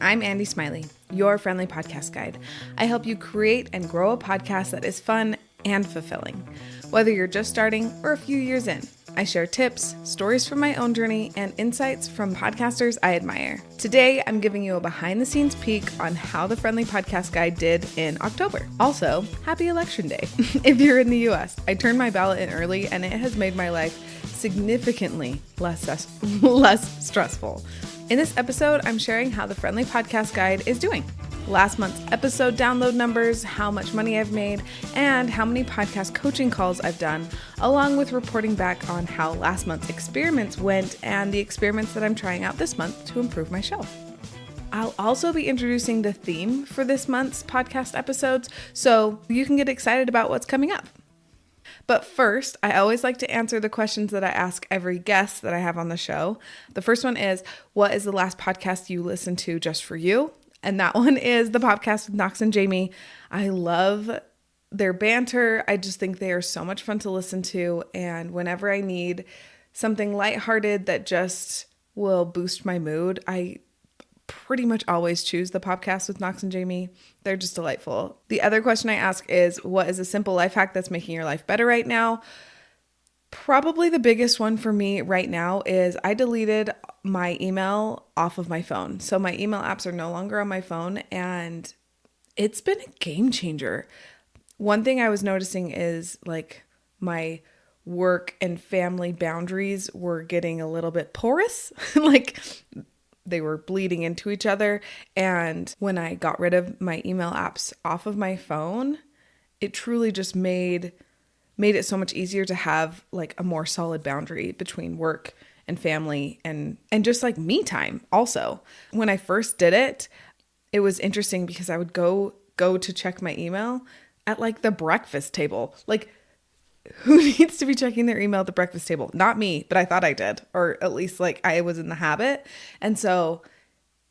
I'm Andi Smiley, your friendly podcast guide. I help you create and grow a podcast that is fun and fulfilling. Whether you're just starting or a few years in, I share tips, stories from my own journey, and insights from podcasters I admire. Today, I'm giving you a behind-the-scenes peek on how the Friendly Podcast Guide did in October. Also, happy Election Day if you're in the US. I turned my ballot in early, and it has made my life significantly less stressful. In this episode, I'm sharing how the Friendly Podcast Guide is doing. Last month's episode download numbers, how much money I've made, and how many podcast coaching calls I've done, along with reporting back on how last month's experiments went and the experiments that I'm trying out this month to improve my show. I'll also be introducing the theme for this month's podcast episodes, so you can get excited about what's coming up. But first, I always like to answer the questions that I ask every guest that I have on the show. The first one is, what is the last podcast you listened to just for you? And that one is the podcast with Knox and Jamie. I love their banter. I just think they are so much fun to listen to. And whenever I need something lighthearted that just will boost my mood, I pretty much always choose the podcast with Knox and Jamie. They're just delightful. The other question I ask is, what is a simple life hack that's making your life better right now? Probably the biggest one for me right now is I deleted my email off of my phone. So my email apps are no longer on my phone, and it's been a game changer. One thing I was noticing is like my work and family boundaries were getting a little bit porous. Like they were bleeding into each other. And when I got rid of my email apps off of my phone, it truly just made it so much easier to have like a more solid boundary between work and family and just like me time also. When I first did it, it was interesting because I would go to check my email at like the breakfast table. Like, who needs to be checking their email at the breakfast table? Not me, but I thought I did, or at least like I was in the habit. And so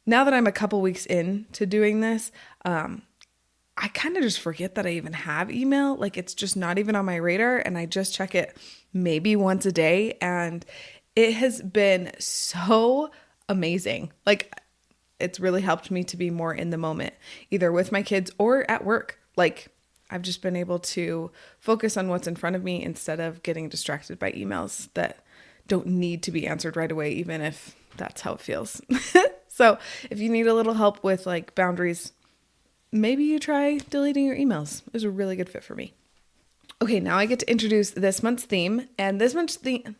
now that I'm a couple weeks into doing this, I kind of just forget that I even have email. Like it's just not even on my radar, and I just check it maybe once a day, and it has been so amazing. Like it's really helped me to be more in the moment, either with my kids or at work. Like I've just been able to focus on what's in front of me instead of getting distracted by emails that don't need to be answered right away, even if that's how it feels. So if you need a little help with like boundaries, maybe you try deleting your emails. It was a really good fit for me. Okay, now I get to introduce this month's theme, and this month's theme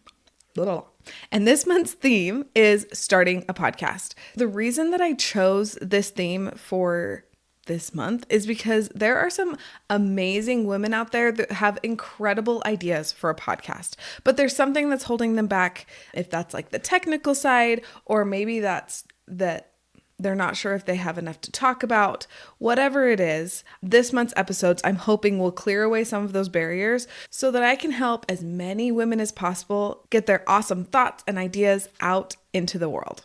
is starting a podcast. The reason that I chose this theme for this month is because there are some amazing women out there that have incredible ideas for a podcast, but there's something that's holding them back. If that's like the technical side, or maybe that's that they're not sure if they have enough to talk about. Whatever it is, this month's episodes, I'm hoping will clear away some of those barriers so that I can help as many women as possible get their awesome thoughts and ideas out into the world.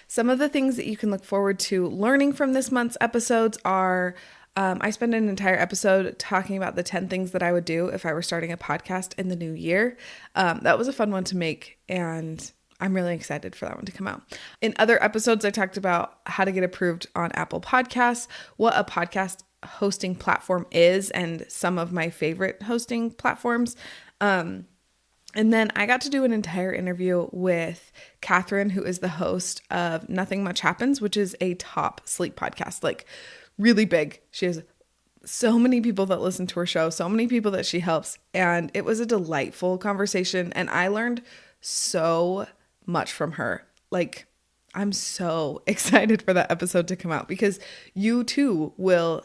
Some of the things that you can look forward to learning from this month's episodes are, I spend an entire episode talking about the 10 things that I would do if I were starting a podcast in the new year. That was a fun one to make, and I'm really excited for that one to come out. In other episodes, I talked about how to get approved on Apple Podcasts, what a podcast hosting platform is, and some of my favorite hosting platforms. And then I got to do an entire interview with Catherine, who is the host of Nothing Much Happens, which is a top sleep podcast, like really big. She has so many people that listen to her show, so many people that she helps. And it was a delightful conversation. And I learned so much from her. Like, I'm so excited for that episode to come out because you too will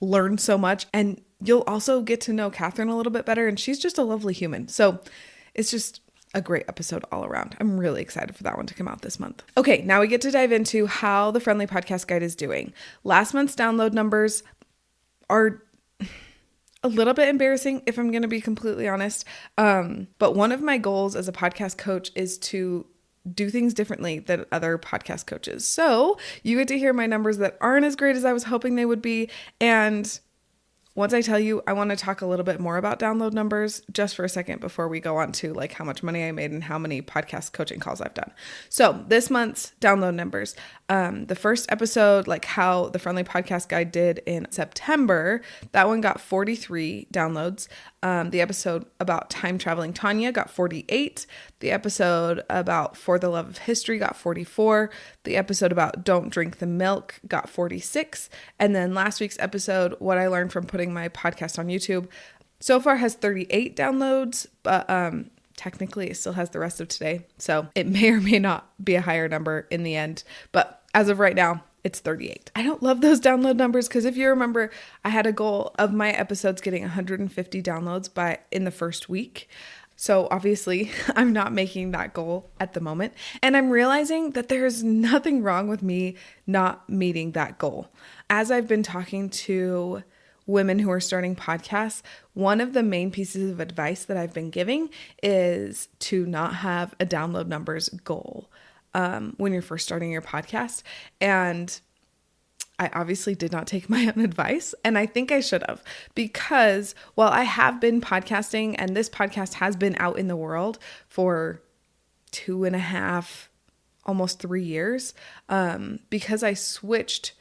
learn so much, and you'll also get to know Catherine a little bit better, and she's just a lovely human. So it's just a great episode all around. I'm really excited for that one to come out this month. Okay, now we get to dive into how the Friendly Podcast Guide is doing. Last month's download numbers are a little bit embarrassing, if I'm going to be completely honest. But one of my goals as a podcast coach is to do things differently than other podcast coaches. So you get to hear my numbers that aren't as great as I was hoping they would be. And once I tell you, I want to talk a little bit more about download numbers just for a second before we go on to like how much money I made and how many podcast coaching calls I've done. So this month's download numbers, the first episode, like how the Friendly Podcast Guide did in September, that one got 43 downloads. The episode about time traveling Tanya got 48. The episode about For the Love of History got 44. The episode about Don't Drink the Milk got 46. And then last week's episode, What I Learned from Putting My Podcast on YouTube, so far has 38 downloads, but technically it still has the rest of today. So it may or may not be a higher number in the end. But as of right now, it's 38. I don't love those download numbers because if you remember, I had a goal of my episodes getting 150 downloads in the first week. So obviously I'm not making that goal at the moment. And I'm realizing that there's nothing wrong with me not meeting that goal. As I've been talking to women who are starting podcasts, one of the main pieces of advice that I've been giving is to not have a download numbers goal when you're first starting your podcast. And I obviously did not take my own advice, and I think I should have, because while I have been podcasting and this podcast has been out in the world for 2.5, almost 3 years, because I switched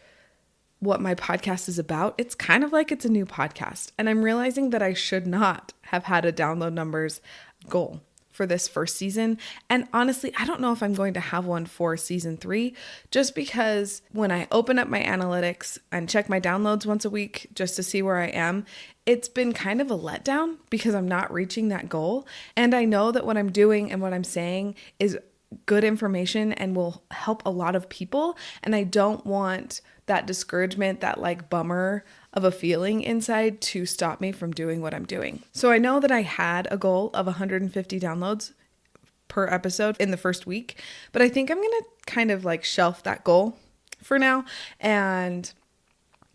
what my podcast is about, it's kind of like it's a new podcast. And I'm realizing that I should not have had a download numbers goal for this first season. And honestly, I don't know if I'm going to have one for season 3, just because when I open up my analytics and check my downloads once a week just to see where I am, it's been kind of a letdown because I'm not reaching that goal. And I know that what I'm doing and what I'm saying is good information and will help a lot of people. And I don't want that discouragement, that like bummer of a feeling inside to stop me from doing what I'm doing. So I know that I had a goal of 150 downloads per episode in the first week, but I think I'm going to kind of like shelf that goal for now and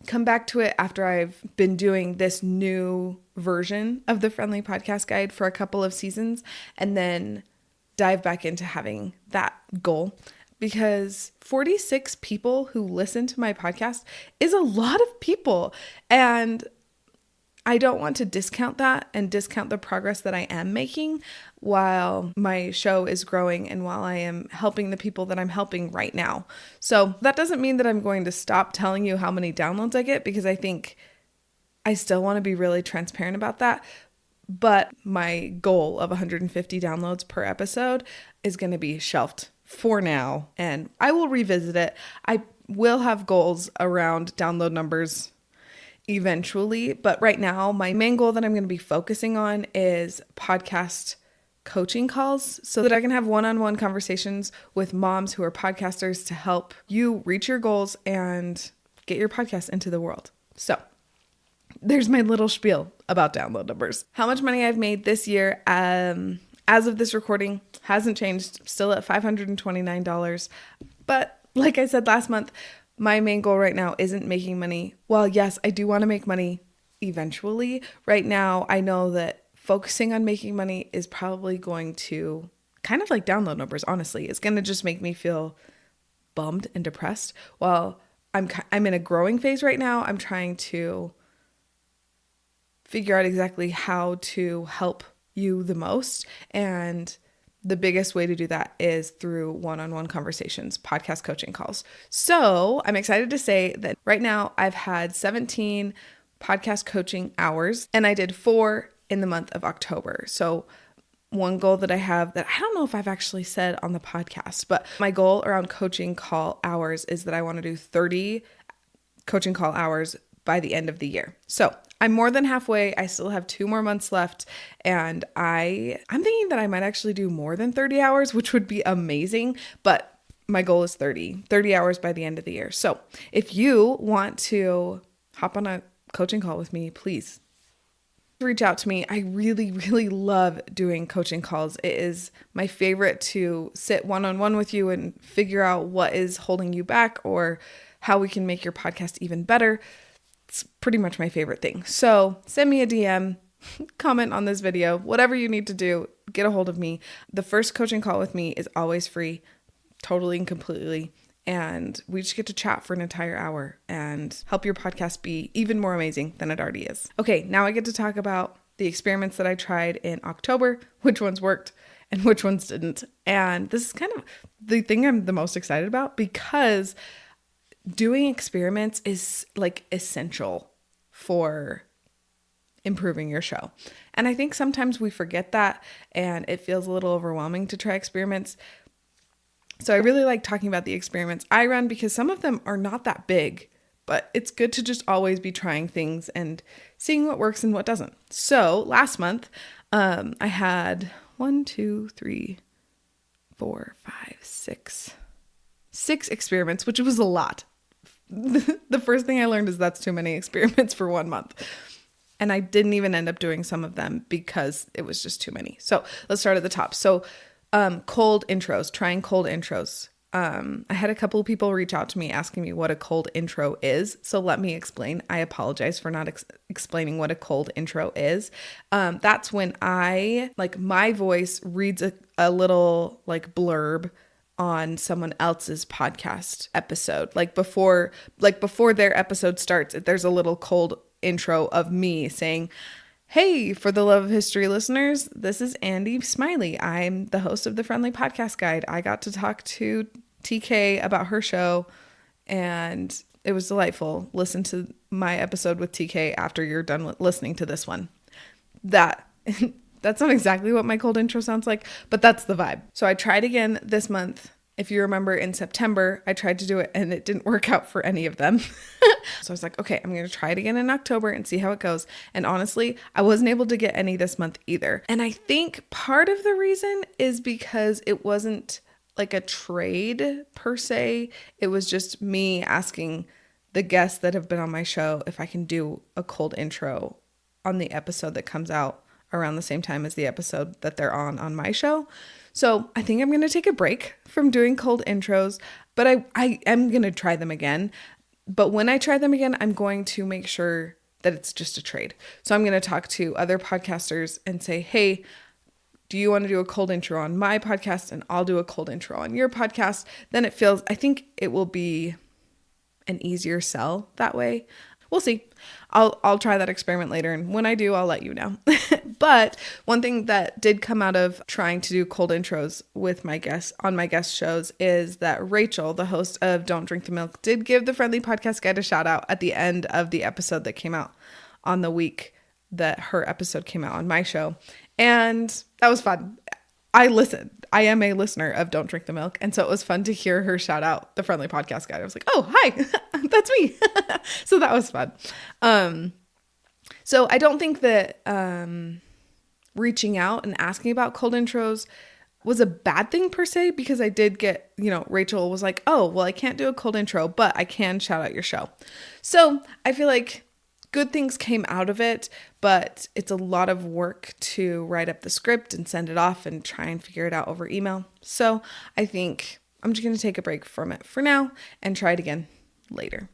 come back to it after I've been doing this new version of the Friendly Podcast Guide for a couple of seasons, and then dive back into having that goal. Because 46 people who listen to my podcast is a lot of people. And I don't want to discount that and discount the progress that I am making while my show is growing and while I am helping the people that I'm helping right now. So that doesn't mean that I'm going to stop telling you how many downloads I get, because I think I still want to be really transparent about that. But my goal of 150 downloads per episode is going to be shelved for now, and I will revisit it. I will have goals around download numbers eventually, but right now my main goal that I'm going to be focusing on is podcast coaching calls so that I can have one-on-one conversations with moms who are podcasters to help you reach your goals and get your podcast into the world. So there's my little spiel about download numbers. How much money I've made this year, as of this recording, hasn't changed, still at $529. But like I said last month, my main goal right now isn't making money. While yes, I do want to make money eventually, right now I know that focusing on making money is probably going to, kind of like download numbers, honestly, it's going to just make me feel bummed and depressed. While I'm in a growing phase right now, I'm trying to figure out exactly how to help you the most. And the biggest way to do that is through one-on-one conversations, podcast coaching calls. So I'm excited to say that right now I've had 17 podcast coaching hours, and I did 4 in the month of October. So one goal that I have that I don't know if I've actually said on the podcast, but my goal around coaching call hours is that I want to do 30 coaching call hours by the end of the year. So I'm more than halfway. I still have 2 more months left, and I'm thinking that I might actually do more than 30 hours, which would be amazing, but my goal is 30 hours by the end of the year. So if you want to hop on a coaching call with me, please reach out to me. I really, really love doing coaching calls. It is my favorite to sit one-on-one with you and figure out what is holding you back or how we can make your podcast even better. It's pretty much my favorite thing. So send me a DM, comment on this video, whatever you need to do, get a hold of me. The first coaching call with me is always free, totally and completely. and we just get to chat for an entire hour and help your podcast be even more amazing than it already is. Okay, now I get to talk about the experiments that I tried in October, which ones worked and which ones didn't. And this is kind of the thing I'm the most excited about, because doing experiments is like essential for improving your show. And I think sometimes we forget that, and it feels a little overwhelming to try experiments. So I really like talking about the experiments I run, because some of them are not that big, but it's good to just always be trying things and seeing what works and what doesn't. So last month, I had 6 experiments, which was a lot. The first thing I learned is that's too many experiments for 1 month. And I didn't even end up doing some of them because it was just too many. So let's start at the top. So trying cold intros. I had a couple of people reach out to me asking me what a cold intro is. So let me explain. I apologize for not explaining what a cold intro is. That's when my voice reads a little like blurb on someone else's podcast episode. Like before their episode starts, there's a little cold intro of me saying, "Hey, for the love of history listeners, this is Andi Smiley. I'm the host of the Friendly Podcast Guide. I got to talk to TK about her show, and it was delightful. Listen to my episode with TK after you're done listening to this one." That's not exactly what my cold intro sounds like, but that's the vibe. So I tried again this month. If you remember, in September, I tried to do it and it didn't work out for any of them. So I was like, okay, I'm going to try it again in October and see how it goes. And honestly, I wasn't able to get any this month either. And I think part of the reason is because it wasn't like a trade per se. It was just me asking the guests that have been on my show if I can do a cold intro on the episode that comes out around the same time as the episode that they're on my show. So I think I'm going to take a break from doing cold intros, but I am going to try them again. But when I try them again, I'm going to make sure that it's just a trade. So I'm going to talk to other podcasters and say, "Hey, do you want to do a cold intro on my podcast? And I'll do a cold intro on your podcast." Then I think it will be an easier sell that way. We'll see. I'll try that experiment later, and when I do, I'll let you know. But one thing that did come out of trying to do cold intros with my guests on my guest shows is that Rachel, the host of Don't Drink the Milk, did give the Friendly Podcast Guide a shout out at the end of the episode that came out on the week that her episode came out on my show. And that was fun. I listened. I am a listener of Don't Drink the Milk. And so it was fun to hear her shout out the Friendly Podcast Guide. I was like, "Oh, hi, that's me." So that was fun. So I don't think that reaching out and asking about cold intros was a bad thing per se, because I did get, Rachel was like, "Oh, well, I can't do a cold intro, but I can shout out your show." So I feel like good things came out of it, but it's a lot of work to write up the script and send it off and try and figure it out over email. So I think I'm just going to take a break from it for now and try it again later.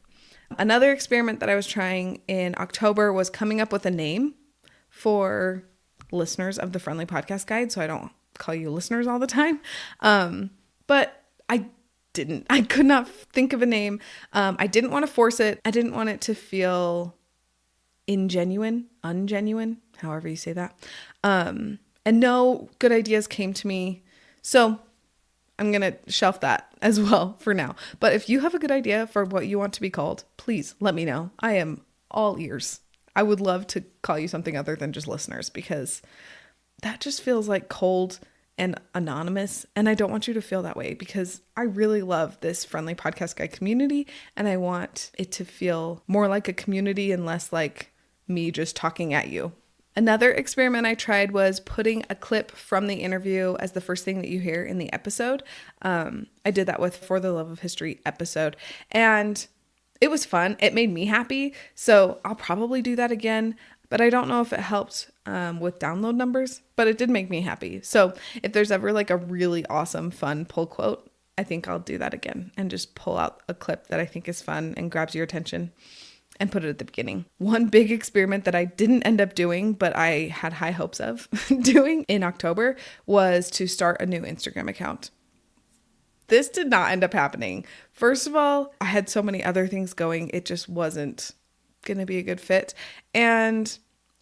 Another experiment that I was trying in October was coming up with a name for listeners of the Friendly Podcast Guide, so I don't call you listeners all the time. But I could not think of a name. I didn't want to force it. I didn't want it to feel ungenuine, however you say that. And no good ideas came to me. So I'm going to shelf that as well for now. But if you have a good idea for what you want to be called, please let me know. I am all ears. I would love to call you something other than just listeners, because that just feels like cold and anonymous. And I don't want you to feel that way, because I really love this Friendly Podcast Guide community. And I want it to feel more like a community and less like me just talking at you. Another experiment I tried was putting a clip from the interview as the first thing that you hear in the episode. I did that with For the Love of History episode, and it was fun. It made me happy. So I'll probably do that again, but I don't know if it helped with download numbers, but it did make me happy. So if there's ever like a really awesome, fun pull quote, I think I'll do that again and just pull out a clip that I think is fun and grabs your attention and put it at the beginning. One big experiment that I didn't end up doing, but I had high hopes of doing in October, was to start a new Instagram account. this did not end up happening. First of all, I had so many other things going. It just wasn't going to be a good fit. And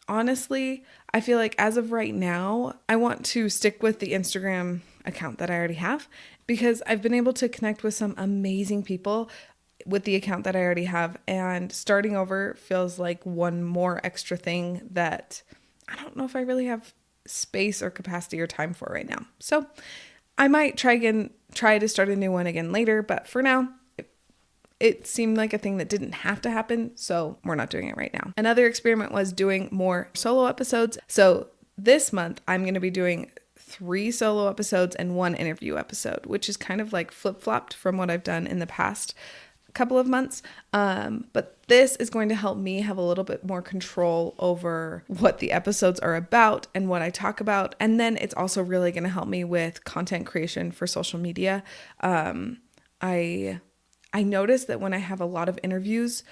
honestly, I feel like as of right now, I want to stick with the Instagram account that I already have because I've been able to connect with some amazing people with the account that I already have. And starting over feels like one more extra thing that I don't know if I really have space or capacity or time for right now. So I might try to start a new one again later, but for now, it seemed like a thing that didn't have to happen, so we're not doing it right now. Another experiment was doing more solo episodes. So this month, I'm going to be doing 3 solo episodes and 1 interview episode, which is kind of like flip-flopped from what I've done in the past couple of months. But this is going to help me have a little bit more control over what the episodes are about and what I talk about. And then it's also really going to help me with content creation for social media. I noticed that when I have a lot of interviews,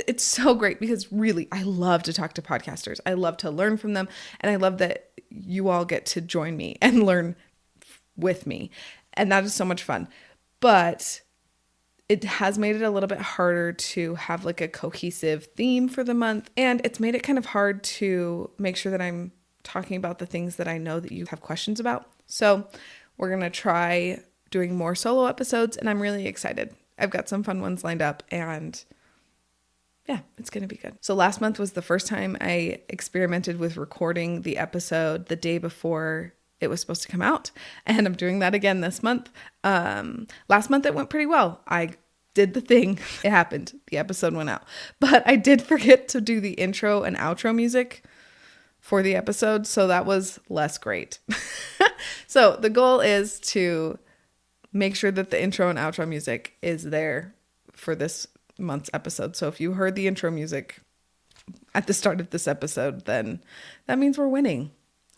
it's so great because really, I love to talk to podcasters. I love to learn from them. And I love that you all get to join me and learn with me. And that is so much fun. But it has made it a little bit harder to have like a cohesive theme for the month. And it's made it kind of hard to make sure that I'm talking about the things that I know that you have questions about. So we're going to try doing more solo episodes and I'm really excited. I've got some fun ones lined up and yeah, it's going to be good. So last month was the first time I experimented with recording the episode the day before it was supposed to come out. And I'm doing that again this month. Last month it went pretty well. I did the thing. It happened. The episode went out. But I did forget to do the intro and outro music for the episode. So that was less great. So the goal is to make sure that the intro and outro music is there for this month's episode. So if you heard the intro music at the start of this episode, then that means we're winning.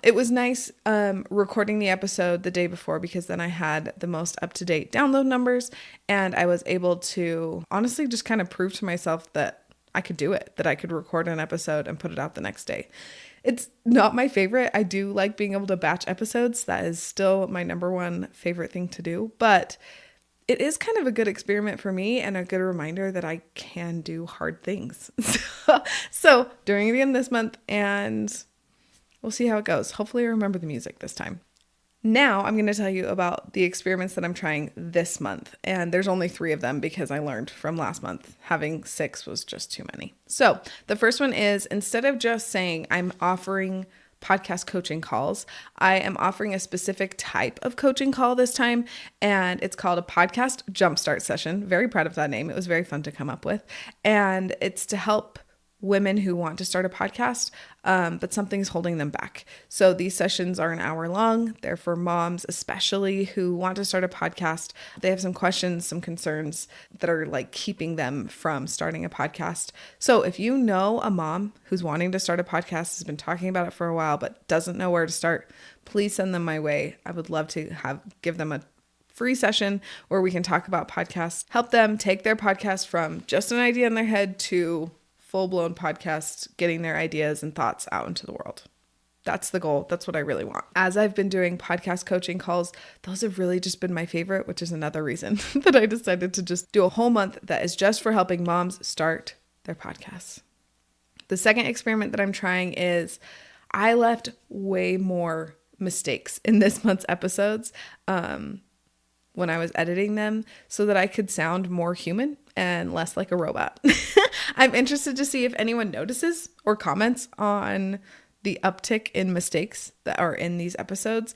It was nice recording the episode the day before because then I had the most up-to-date download numbers and I was able to honestly just kind of prove to myself that I could do it, that I could record an episode and put it out the next day. It's not my favorite. I do like being able to batch episodes. That is still my number one favorite thing to do, but it is kind of a good experiment for me and a good reminder that I can do hard things. So doing it again this month and we'll see how it goes. Hopefully I remember the music this time. Now I'm going to tell you about the experiments that I'm trying this month. And there's only 3 of them because I learned from last month. Having 6 was just too many. So the first one is instead of just saying I'm offering podcast coaching calls, I am offering a specific type of coaching call this time. And it's called a podcast jumpstart session. Very proud of that name. It was very fun to come up with. And it's to help women who want to start a podcast, but something's holding them back. So these sessions are an hour long. They're for moms, especially who want to start a podcast. They have some questions, some concerns that are like keeping them from starting a podcast. So if you know a mom who's wanting to start a podcast, has been talking about it for a while, but doesn't know where to start, please send them my way. I would love to give them a free session where we can talk about podcasts, help them take their podcast from just an idea in their head to full-blown podcast, getting their ideas and thoughts out into the world. That's the goal. That's what I really want. As I've been doing podcast coaching calls, those have really just been my favorite, which is another reason that I decided to just do a whole month that is just for helping moms start their podcasts. The second experiment that I'm trying is I left way more mistakes in this month's episodes when I was editing them so that I could sound more human and less like a robot. I'm interested to see if anyone notices or comments on the uptick in mistakes that are in these episodes.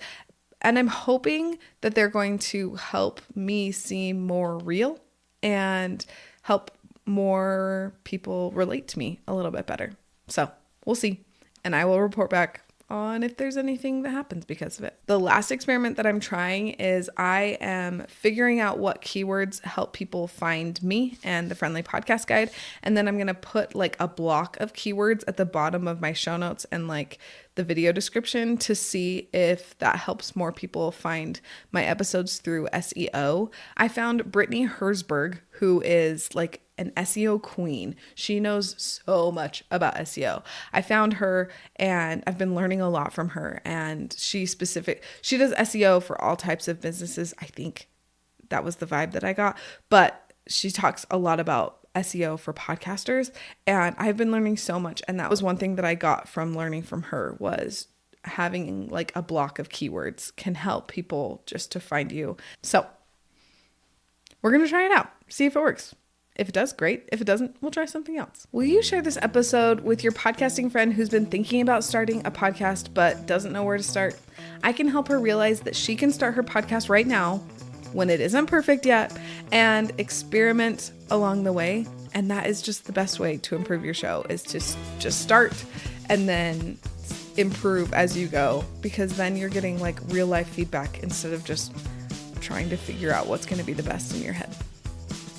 And I'm hoping that they're going to help me seem more real and help more people relate to me a little bit better. So we'll see. And I will report back on if there's anything that happens because of it. The last experiment that I'm trying is I am figuring out what keywords help people find me and the Friendly Podcast Guide. And then I'm going to put like a block of keywords at the bottom of my show notes and like the video description to see if that helps more people find my episodes through SEO. I found Brittany Herzberg, who is like an SEO queen. She knows so much about SEO. I found her and I've been learning a lot from her, and she does SEO for all types of businesses. I think that was the vibe that I got, but she talks a lot about SEO for podcasters, and I've been learning so much. And that was one thing that I got from learning from her, was having like a block of keywords can help people just to find you. So we're going to try it out, see if it works. If it does, great. If it doesn't, we'll try something else. Will you share this episode with your podcasting friend who's been thinking about starting a podcast but doesn't know where to start? I can help her realize that she can start her podcast right now when it isn't perfect yet and experiment along the way. And that is just the best way to improve your show, is to just start and then improve as you go, because then you're getting like real life feedback instead of just trying to figure out what's going to be the best in your head.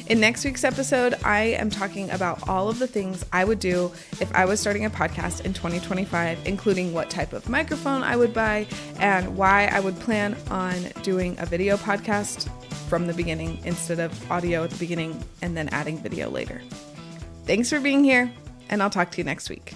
In next week's episode, I am talking about all of the things I would do if I was starting a podcast in 2025, including what type of microphone I would buy and why I would plan on doing a video podcast from the beginning instead of audio at the beginning and then adding video later. Thanks for being here, and I'll talk to you next week.